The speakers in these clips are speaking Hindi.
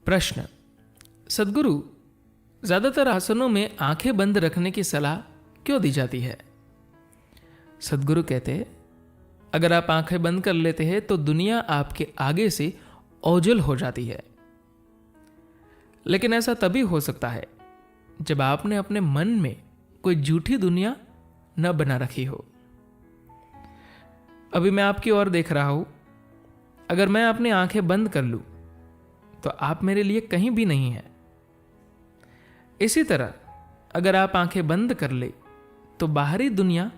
प्रश्न। सद्गुरु, ज्यादातर आसनों में आंखें बंद रखने की सलाह क्यों दी जाती है? सद्गुरु कहते हैं, अगर आप आंखें बंद कर लेते हैं तो दुनिया आपके आगे से ओझल हो जाती है। लेकिन ऐसा तभी हो सकता है जब आपने अपने मन में कोई झूठी दुनिया न बना रखी हो। अभी मैं आपकी ओर देख रहा हूं। अगर मैं अपनी आंखें बंद कर लूं तो आप मेरे लिए कहीं भी नहीं हैं। इसी तरह अगर आप आंखें बंद कर ले तो बाहरी दुनिया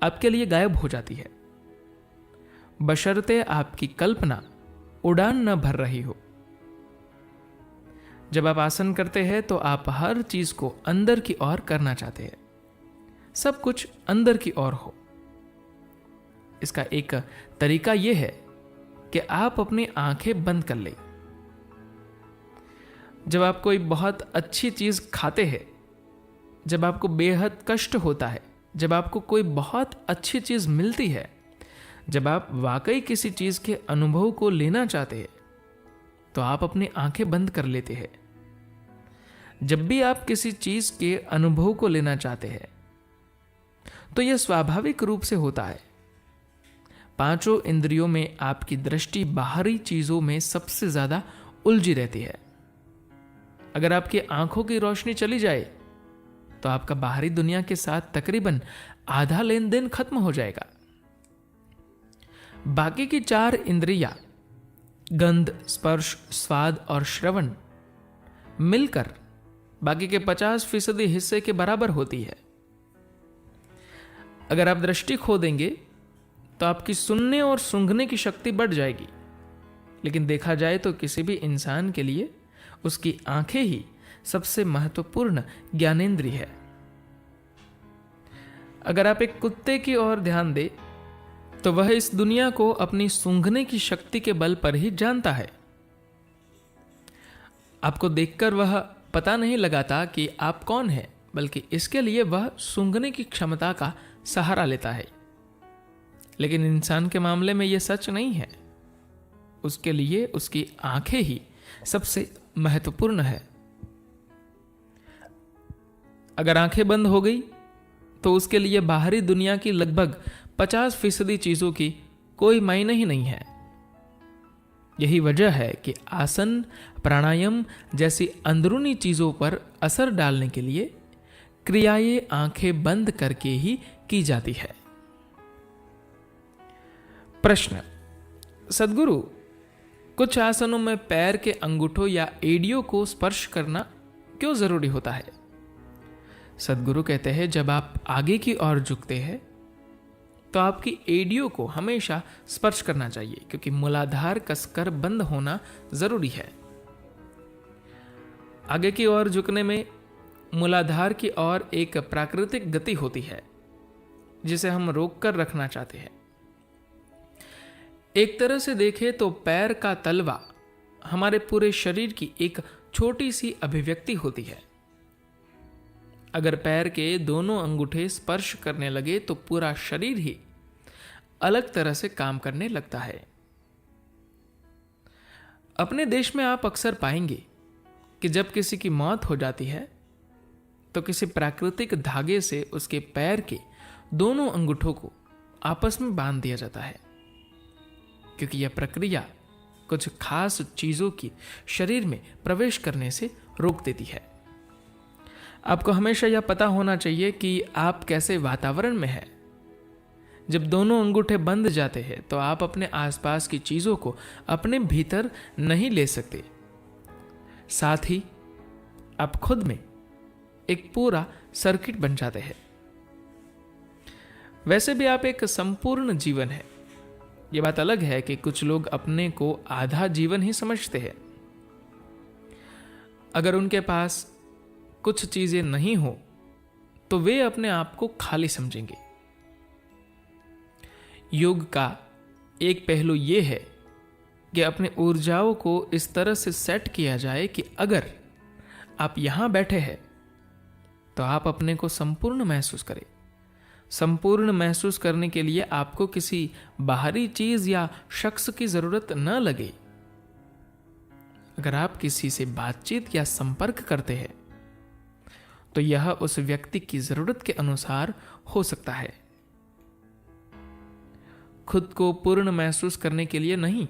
आपके लिए गायब हो जाती है, बशर्ते आपकी कल्पना उड़ान न भर रही हो। जब आप आसन करते हैं तो आप हर चीज को अंदर की ओर करना चाहते हैं, सब कुछ अंदर की ओर हो। इसका एक तरीका यह है कि आप अपनी आंखें बंद कर लें। जब आप कोई बहुत अच्छी चीज खाते हैं, जब आपको बेहद कष्ट होता है, जब आपको कोई बहुत अच्छी चीज मिलती है, जब आप वाकई किसी चीज के अनुभव को लेना चाहते हैं, तो आप अपनी आंखें बंद कर लेते हैं। जब भी आप किसी चीज के अनुभव को लेना चाहते हैं तो यह स्वाभाविक रूप से होता है। पांचों इंद्रियों में आपकी दृष्टि बाहरी चीजों में सबसे ज्यादा उलझी रहती है। अगर आपकी आंखों की रोशनी चली जाए तो आपका बाहरी दुनिया के साथ तकरीबन आधा लेन देन खत्म हो जाएगा। बाकी की चार इंद्रियां गंध, स्पर्श, स्वाद और श्रवण मिलकर बाकी के 50% हिस्से के बराबर होती है। अगर आप दृष्टि खो देंगे तो आपकी सुनने और सूंघने की शक्ति बढ़ जाएगी। लेकिन देखा जाए तो किसी भी इंसान के लिए उसकी आंखें ही सबसे महत्वपूर्ण ज्ञानेंद्रिय है। अगर आप एक कुत्ते की ओर ध्यान दें तो वह इस दुनिया को अपनी सूंघने की शक्ति के बल पर ही जानता है। आपको देखकर वह पता नहीं लगाता कि आप कौन हैं, बल्कि इसके लिए वह सूंघने की क्षमता का सहारा लेता है। लेकिन इंसान के मामले में यह सच नहीं है। उसके लिए उसकी आंखें ही सबसे महत्वपूर्ण है। अगर आंखें बंद हो गई तो उसके लिए बाहरी दुनिया की लगभग 50% चीजों की कोई मायने ही नहीं है। यही वजह है कि आसन, प्राणायाम जैसी अंदरूनी चीजों पर असर डालने के लिए क्रियाएं आंखें बंद करके ही की जाती है। प्रश्न। सद्गुरु, कुछ आसनों में पैर के अंगूठों या एड़ियों को स्पर्श करना क्यों जरूरी होता है? सद्गुरु कहते हैं, जब आप आगे की ओर झुकते हैं तो आपकी एड़ियों को हमेशा स्पर्श करना चाहिए, क्योंकि मूलाधार कसकर बंद होना जरूरी है। आगे की ओर झुकने में मूलाधार की ओर एक प्राकृतिक गति होती है जिसे हम रोक कर रखना चाहते हैं। एक तरह से देखें तो पैर का तलवा हमारे पूरे शरीर की एक छोटी सी अभिव्यक्ति होती है। अगर पैर के दोनों अंगूठे स्पर्श करने लगे तो पूरा शरीर ही अलग तरह से काम करने लगता है। अपने देश में आप अक्सर पाएंगे कि जब किसी की मौत हो जाती है तो किसी प्राकृतिक धागे से उसके पैर के दोनों अंगूठों को आपस में बांध दिया जाता है, क्योंकि यह प्रक्रिया कुछ खास चीजों की शरीर में प्रवेश करने से रोक देती है। आपको हमेशा यह पता होना चाहिए कि आप कैसे वातावरण में हैं। जब दोनों अंगूठे बंद जाते हैं तो आप अपने आसपास की चीजों को अपने भीतर नहीं ले सकते। साथ ही आप खुद में एक पूरा सर्किट बन जाते हैं। वैसे भी आप एक संपूर्ण जीवन है। यह बात अलग है कि कुछ लोग अपने को आधा जीवन ही समझते हैं। अगर उनके पास कुछ चीजें नहीं हो तो वे अपने आप को खाली समझेंगे। योग का एक पहलू यह है कि अपने ऊर्जाओं को इस तरह से सेट किया जाए कि अगर आप यहां बैठे हैं तो आप अपने को संपूर्ण महसूस करें। संपूर्ण महसूस करने के लिए आपको किसी बाहरी चीज या शख्स की जरूरत न लगे। अगर आप किसी से बातचीत या संपर्क करते हैं तो यह उस व्यक्ति की जरूरत के अनुसार हो सकता है, खुद को पूर्ण महसूस करने के लिए नहीं।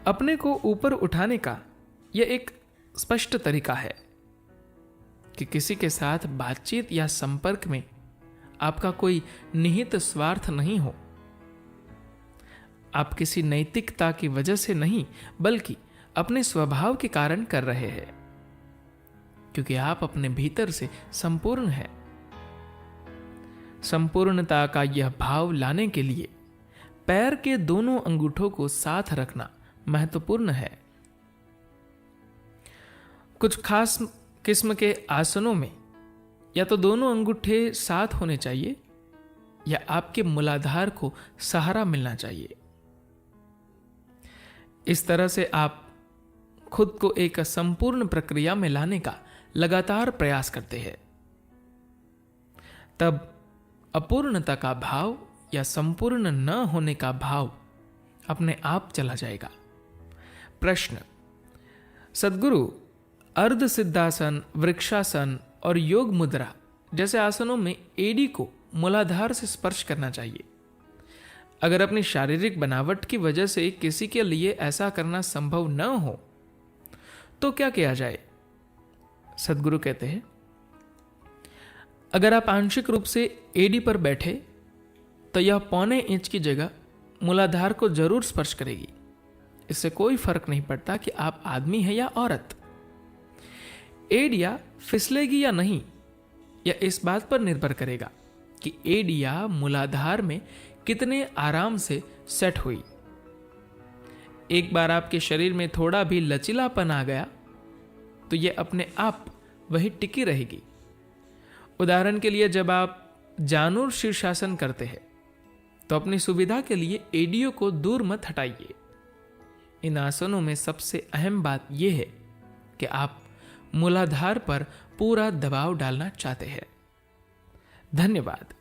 अपने को ऊपर उठाने का यह एक स्पष्ट तरीका है कि किसी के साथ बातचीत या संपर्क में आपका कोई निहित स्वार्थ नहीं हो। आप किसी नैतिकता की वजह से नहीं, बल्कि अपने स्वभाव के कारण कर रहे हैं, क्योंकि आप अपने भीतर से संपूर्ण हैं। संपूर्णता का यह भाव लाने के लिए पैर के दोनों अंगूठों को साथ रखना महत्वपूर्ण है। कुछ खास किस्म के आसनों में या तो दोनों अंगूठे साथ होने चाहिए या आपके मूलाधार को सहारा मिलना चाहिए। इस तरह से आप खुद को एक संपूर्ण प्रक्रिया में लाने का लगातार प्रयास करते हैं। तब अपूर्णता का भाव या संपूर्ण न होने का भाव अपने आप चला जाएगा। प्रश्न: सद्गुरु, अर्ध सिद्धासन, वृक्षासन और योग मुद्रा जैसे आसनों में एडी को मूलाधार से स्पर्श करना चाहिए। अगर अपनी शारीरिक बनावट की वजह से किसी के लिए ऐसा करना संभव न हो तो क्या किया जाए? सद्गुरु कहते हैं, अगर आप आंशिक रूप से एडी पर बैठे तो यह 0.25 इंच की जगह मूलाधार को जरूर स्पर्श करेगी। इससे कोई फर्क नहीं पड़ता कि आप आदमी हैं या औरत। एडिया फिसलेगी या नहीं, यह इस बात पर निर्भर करेगा कि एडिया मूलाधार में कितने आराम से सेट हुई। एक बार आपके शरीर में थोड़ा भी लचीलापन आ गया तो यह अपने आप वही टिकी रहेगी। उदाहरण के लिए, जब आप जानूर शीर्षासन करते हैं तो अपनी सुविधा के लिए एडियो को दूर मत हटाइए। इन आसनों में सबसे अहम बात यह है कि आप मूलाधार पर पूरा दबाव डालना चाहते हैं। धन्यवाद।